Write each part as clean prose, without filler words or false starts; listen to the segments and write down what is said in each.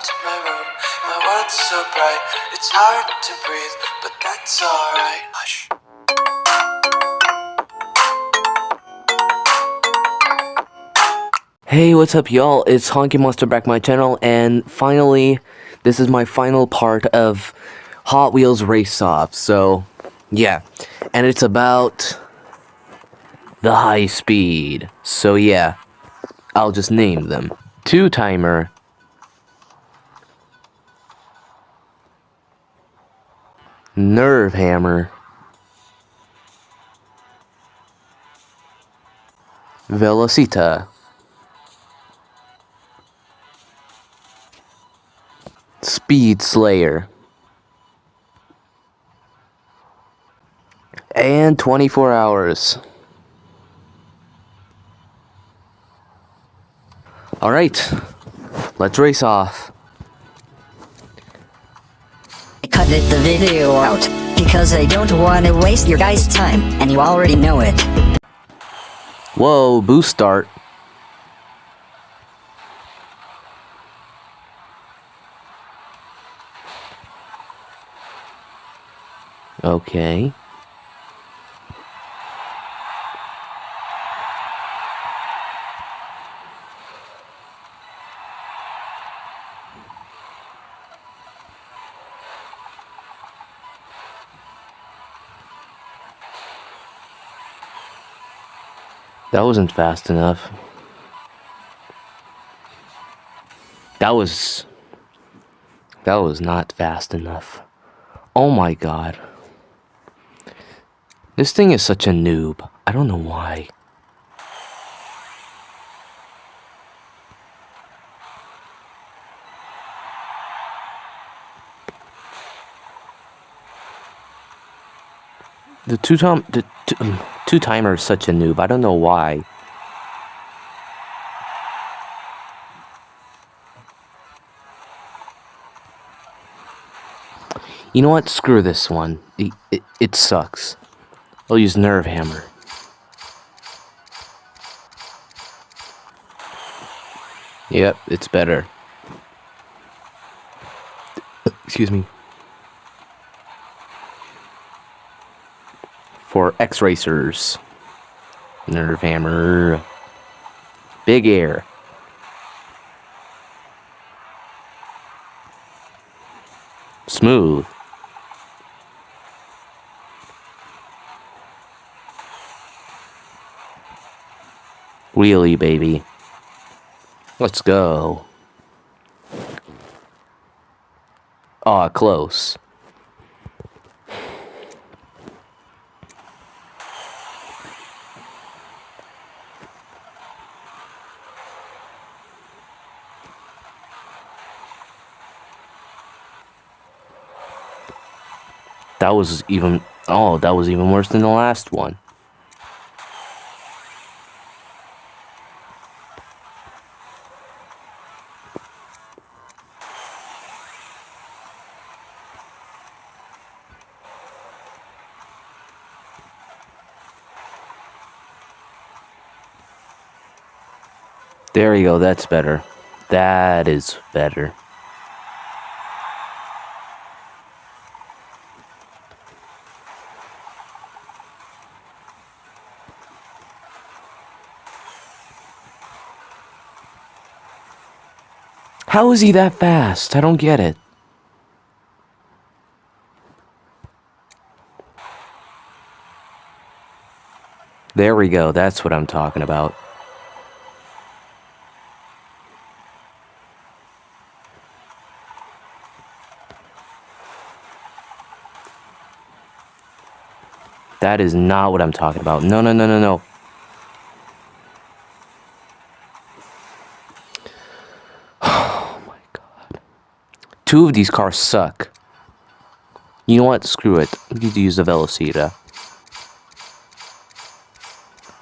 to my room. My world's so bright, it's hard to breathe, but that's alright. Hush. Hey, what's up y'all? It's Honky Monster back my channel, and finally, this is my final part of Hot Wheels Race Off. So, yeah, and it's about the high speed. So yeah, I'll just name them. Two Timer, Nerve Hammer, Velocita, Speed Slayer, and 24 Hours. Alright, let's race off. Cut the video out because I don't want to waste your guys' time, and you already know it. Whoa, boost start. Okay. That wasn't fast enough. That was not fast enough. Oh my god. This thing is such a noob. I don't know why. The two timer is such a noob. I don't know why. You know what? Screw this one. It sucks. I'll use Nerve Hammer. Yep, it's better. Excuse me. For X-Racers. Nerve Hammer. Big Air. Smooth. Wheelie, baby. Let's go. Aw, close. That was even worse than the last one. There you go, that's better. That is better. How is he that fast? I don't get it. There we go, that's what I'm talking about. That is not what I'm talking about. No, no, no, no, no. Oh my god. Two of these cars suck. You know what? Screw it. We need to use the Velocita.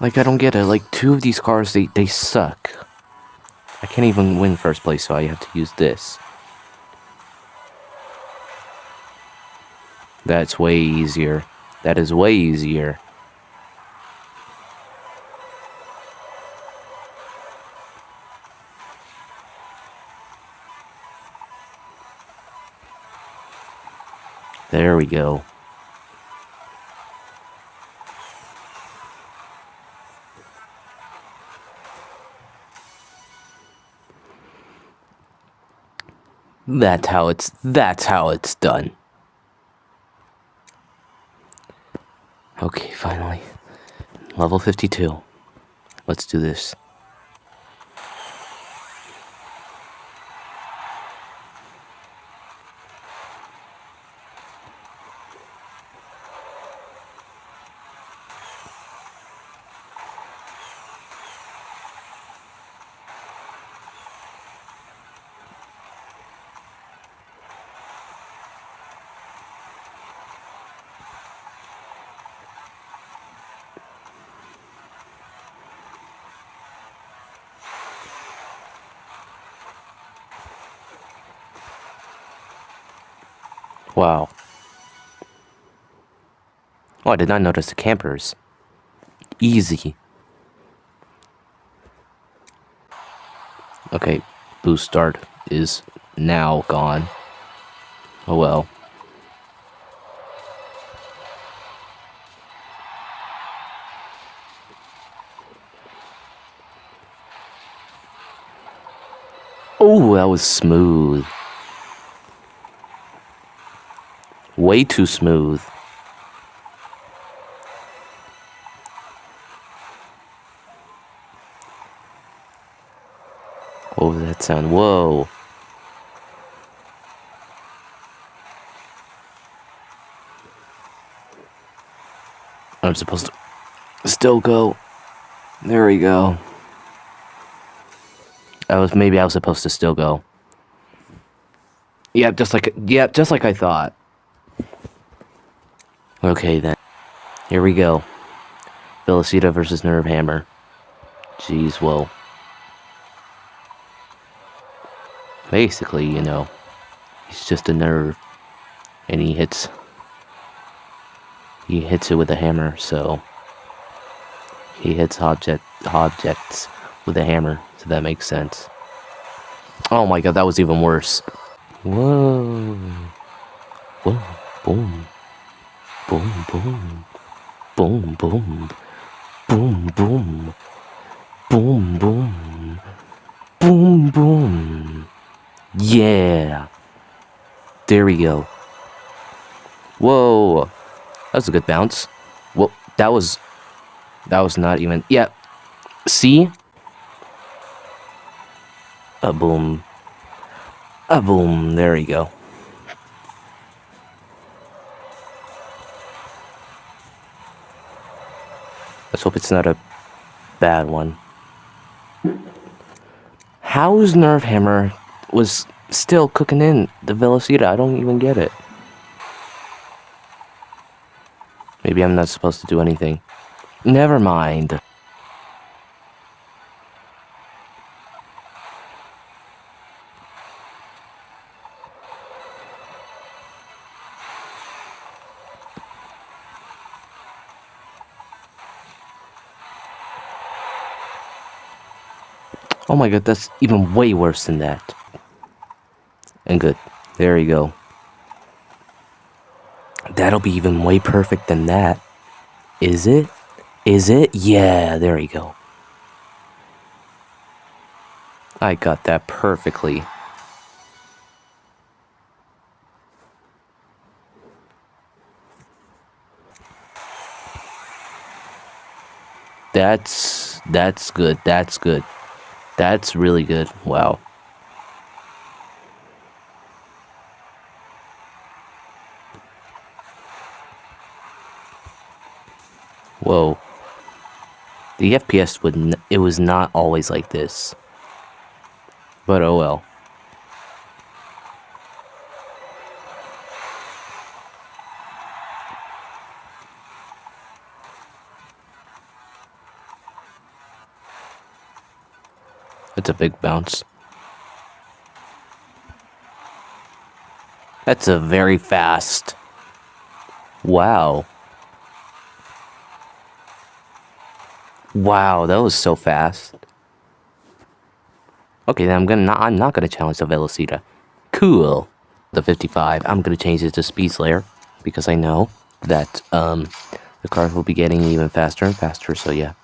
Like, I don't get it. Like, two of these cars, they suck. I can't even win first place, so I have to use this. That's way easier. That is way easier. There we go. That's how it's done. Okay, finally. Level 52. Let's do this. Wow. Oh, I did not notice the campers. Easy. Okay, boost start is now gone. Oh well. Oh, that was smooth. Way too smooth. What was that sound? Whoa. I'm supposed to still go. There we go. Maybe I was supposed to still go. Yep, just like I thought. Okay then. Here we go. Velocita versus Nerve Hammer. Jeez, whoa. Basically, you know, he's just a nerve, and he hits it with a hammer, so he hits objects with a hammer, so that makes sense. Oh my god, that was even worse. Whoa. Whoa. Boom. Boom, boom. Boom, boom. Boom, boom. Boom, boom. Boom, boom. Yeah. There we go. Whoa. That was a good bounce. Well, that was not even... Yeah. See? A boom. A boom. There we go. Let's hope it's not a bad one. How's Nerve Hammer was still cooking in the Velocita? I don't even get it. Maybe I'm not supposed to do anything. Never mind. Oh my god, that's even way worse than that. And good. There you go. That'll be even way perfect than that. Is it? Is it? Yeah, there you go. I got that perfectly. That's good. That's good. That's really good. Wow. Whoa. The FPS it was not always like this. But oh well. It's a big bounce. That's a very fast. Wow. Wow, that was so fast. Okay, then I'm not gonna challenge the Velocita. Cool. The 55, I'm gonna change it to Speed Slayer. because I know that the cars will be getting even faster and faster. So yeah.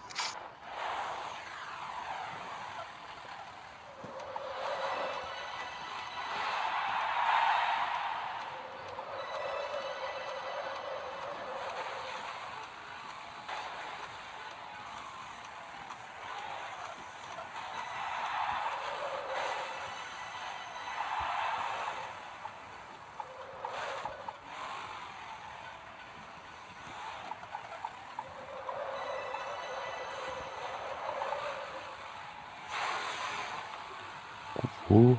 Ooh.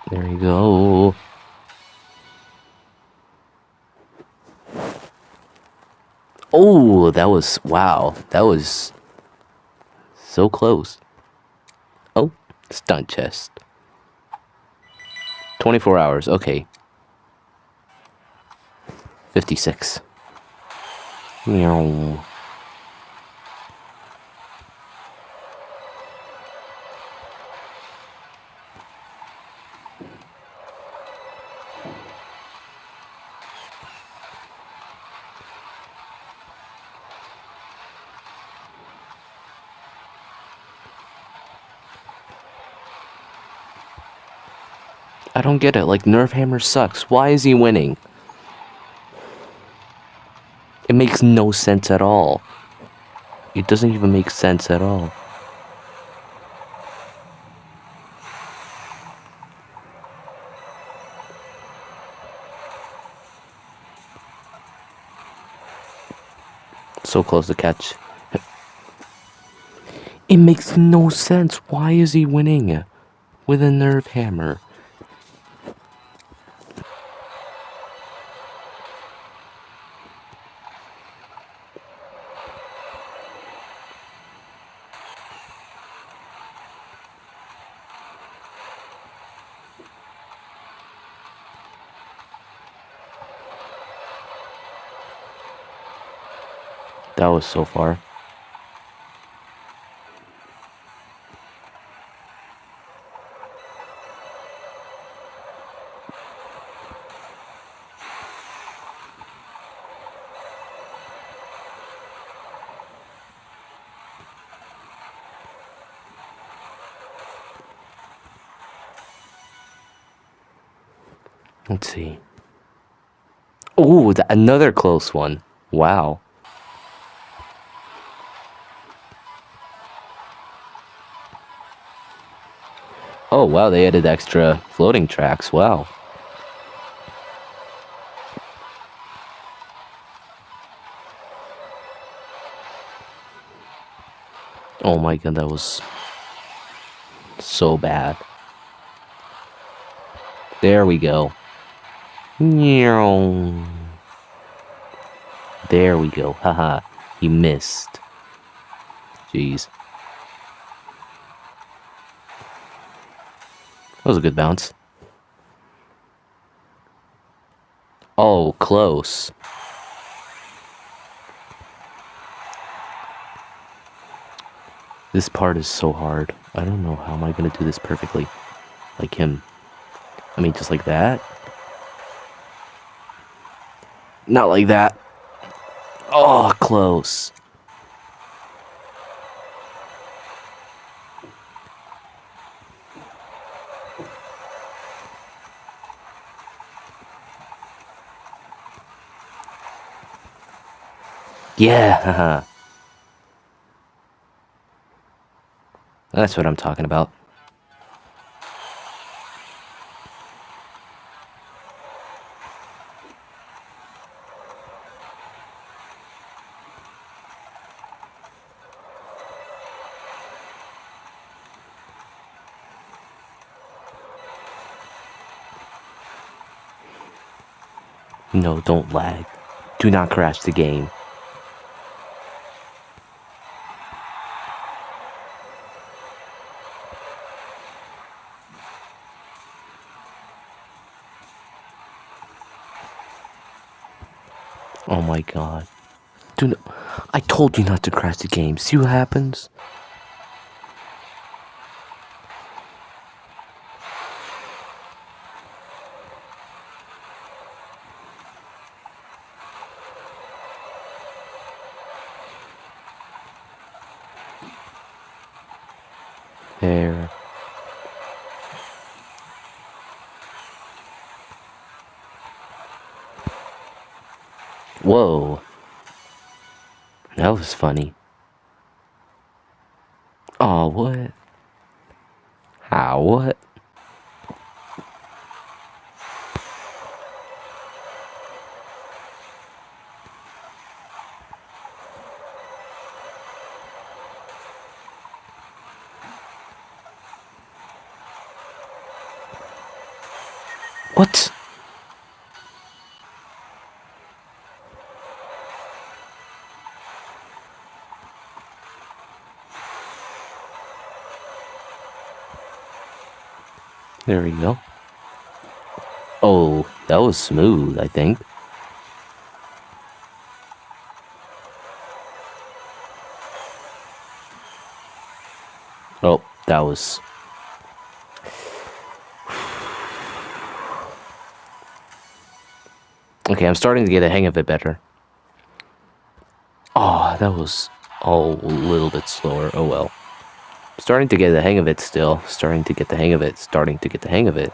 There you go. Oh, that was, wow. That was so close. Oh, stunt chest. 24 hours, okay. 56. Meow. I don't get it. Like, Nerf Hammer sucks. Why is he winning? It makes no sense at all. It doesn't even make sense at all. So close to catch. It makes no sense. Why is he winning with a Nerf Hammer? That was so far. Let's see. Oh, another close one. Wow. Oh, wow, they added extra floating tracks. Wow. Oh my god, that was so bad. There we go. Meow. There we go. Haha. He missed. Jeez. That was a good bounce. Oh, close. This part is so hard. I don't know how am I gonna do this perfectly. Like him. I mean, just like that. Not like that. Oh, close. Yeah, haha. That's what I'm talking about. No, don't lag. Do not crash the game. Oh my god. Do not. I told you not to crash the game. See what happens? There. Whoa. That was funny. Oh, what? How? What? What? There we go. Oh, that was smooth, I think. Oh, that was... Okay, I'm starting to get a hang of it better. Oh, that was a little bit slower. Oh well. Starting to get the hang of it still. Starting to get the hang of it. Starting to get the hang of it.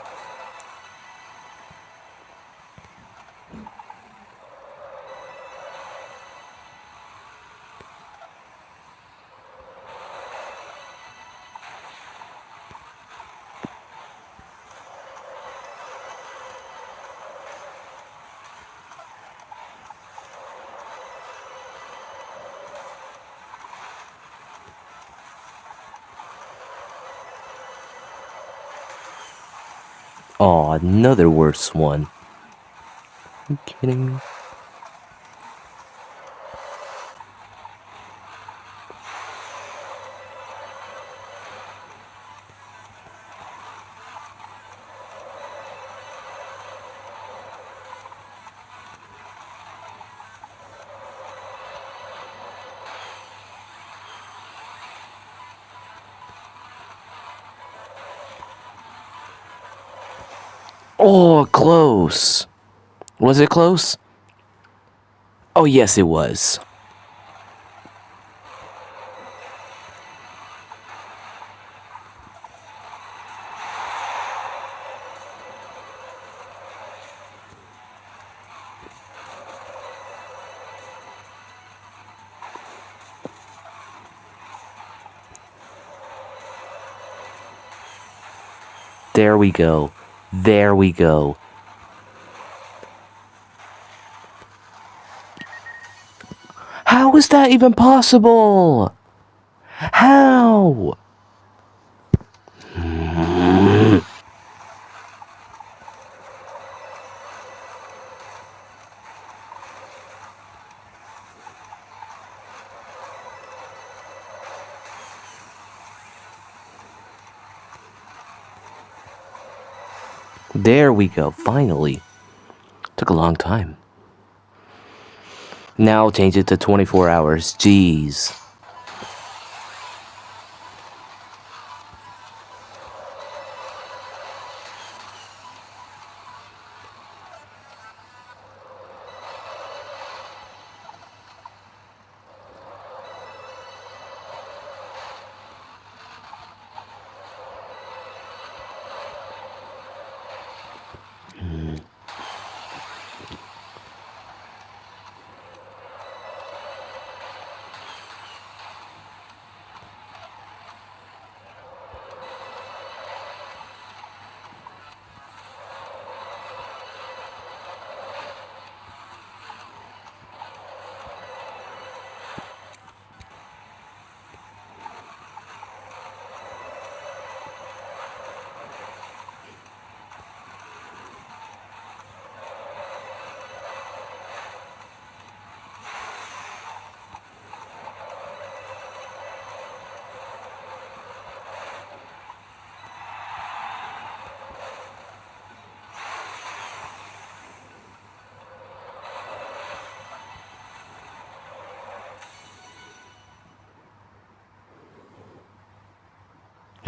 Oh, another worse one. Are you kidding me? Oh, close. Was it close? Oh, yes, it was. There we go. There we go. How is that even possible? How? There we go. Finally. Took a long time. Now change it to 24 hours. Jeez.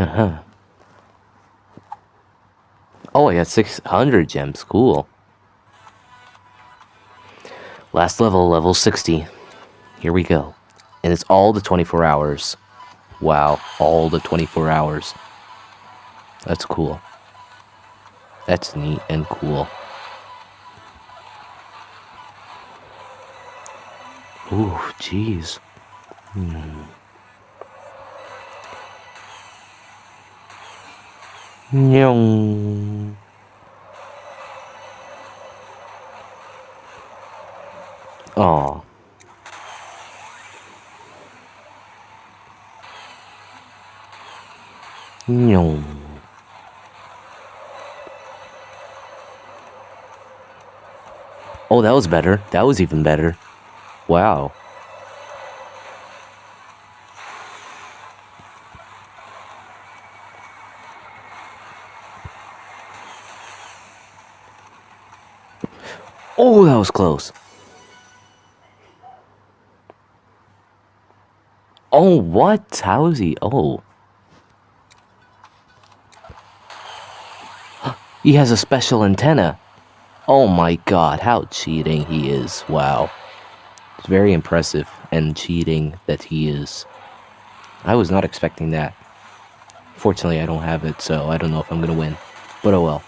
Uh-huh. Oh, I got 600 gems. Cool. Last level, level 60. Here we go. And it's all the 24 hours. Wow, all the 24 hours. That's cool. That's neat and cool. Ooh, jeez. Nyong. Aw. Nyong. Oh, that was better. That was even better. Wow. Oh, that was close. Oh, what? How is he? Oh. He has a special antenna. Oh my god, how cheating he is. Wow. It's very impressive and cheating that he is. I was not expecting that. Fortunately, I don't have it, so I don't know if I'm gonna win. But oh well.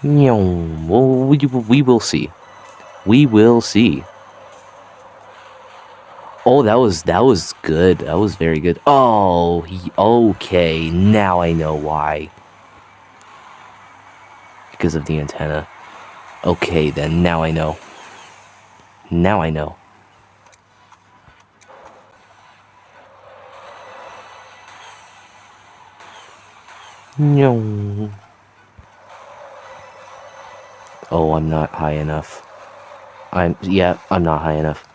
Well, we will see. We will see. Oh, that was good. That was very good. Oh, okay. Now I know why. Because of the antenna. Okay, then now I know. Now I know. No. Oh, I'm not high enough. I'm not high enough.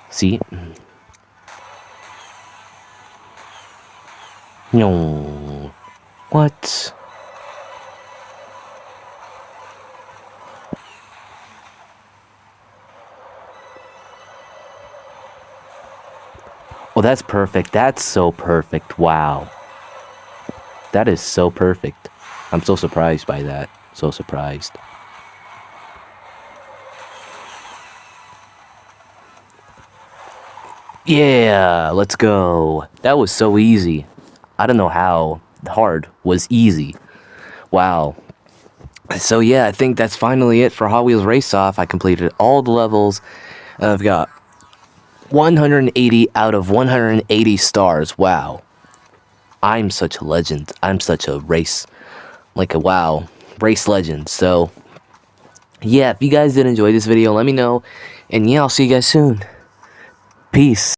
See? No. What? Oh, that's perfect. That's so perfect. Wow. That is so perfect. I'm so surprised by that. So surprised. Yeah, let's go. That was so easy. I don't know how hard was easy. Wow. So yeah, I think that's finally it for Hot Wheels Race Off. I completed all the levels. I've got 180 out of 180 stars. Wow. I'm such a legend. I'm such a race legend. So yeah, if you guys did enjoy this video, let me know. And yeah, I'll see you guys soon. Peace.